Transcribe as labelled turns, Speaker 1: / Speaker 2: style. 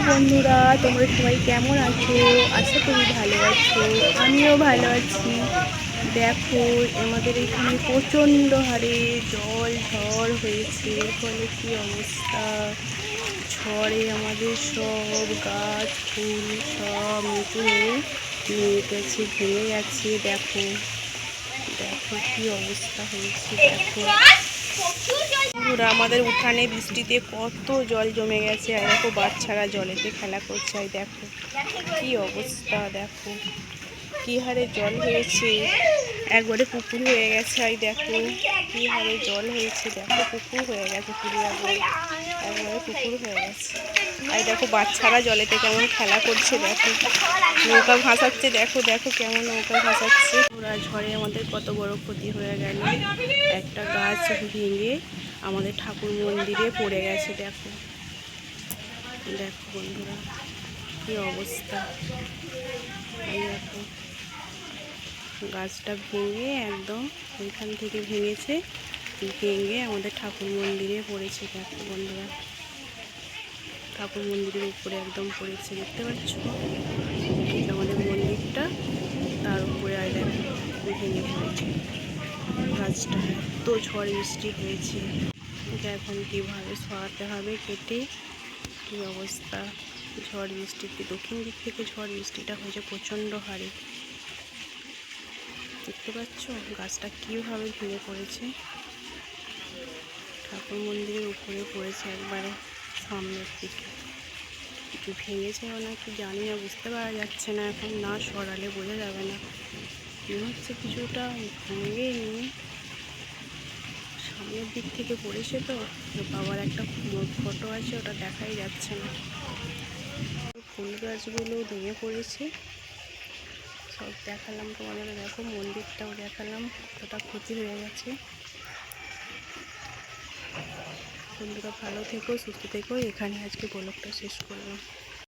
Speaker 1: বন্ধুরা, তোমরা সবাই কেমন আছো? আশা করি ভালো আছো। আমিও ভালো আছি। দেখো, আমাদের এখানে প্রচণ্ড হারে জল ঝড় হয়েছে। এর ফলে কি অবস্থা! ঝড়ে আমাদের সব গাছ ফুল সব নিয়ে গেছে, ভেঙে গেছে। দেখো দেখো কি অবস্থা হয়েছে। দেখো আমাদের উঠানে বৃষ্টিতে কত জল জমে গেছে। আর দেখো বাচ্চারা জলেতে খেলা করছে। আর দেখো কি অবস্থা, দেখো কি হারে জল হয়েছে। একবারে পুকুর হয়ে গেছে। আর দেখো কি হারে জল হয়েছে। দেখো পুকুর হয়ে গেছে, পুরো একবারে পুকুর হয়ে গেছে। আর দেখো বাচ্চারা জলেতে কেমন খেলা করছে। দেখো নৌকা ভাসাচ্ছে। দেখো দেখো কেমন নৌকা ভাসাচ্ছে। পুরা ঝড়ে আমাদের কত বড় ক্ষতি হয়ে গেল। একটা গাছ ভেঙে আমাদের ঠাকুর মন্দিরে পড়ে গেছে। দেখো দেখো বন্ধুরা কি অবস্থা। দেখো গাছটা ভেঙে একদম ওইখান থেকে ভেঙেছে, ভেঙে আমাদের ঠাকুর মন্দিরে পড়েছে। দেখো বন্ধুরা ঠাকুর মন্দিরের উপরে একদম পড়েছে, দেখতে পাচ্ছ আমাদের মন্দিরটা, তার উপরে আর দেখো ভেঙে পড়েছে গাছটা। এত ঝড় বৃষ্টি হয়েছে, এখন কীভাবে সরাতে হবে কেটে। কী অবস্থা ঝড় বৃষ্টিতে, দক্ষিণ দিক থেকে ঝড় বৃষ্টিটা হয়েছে প্রচণ্ড হারে। দেখতে পাচ্ছ গাছটা কীভাবে ভেঙে পড়েছে, ঠাকুর মন্দিরের উপরে পড়েছে একবারে সামনের দিকে। কিছু ভেঙেছে না কি জানি না, বুঝতে পারা যাচ্ছে না। এখন না সরালে বোঝা যাবে না। মনে হচ্ছে কিছুটা ভেঙে নিয়ে সামনের দিক থেকে পড়েছে। তো বাবার একটা ফটো আছে, ওটা দেখাই যাচ্ছে না। ফুল গাছগুলো ভেঙে পড়েছে, সব দেখালাম তোমাদের। দেখো মন্দিরটাও দেখালাম কতটা ক্ষতি হয়ে গেছে। বন্ধুরা ভালো থেকো, সুস্থ থেকো। এখানে আজকে ব্লগটা শেষ করলাম।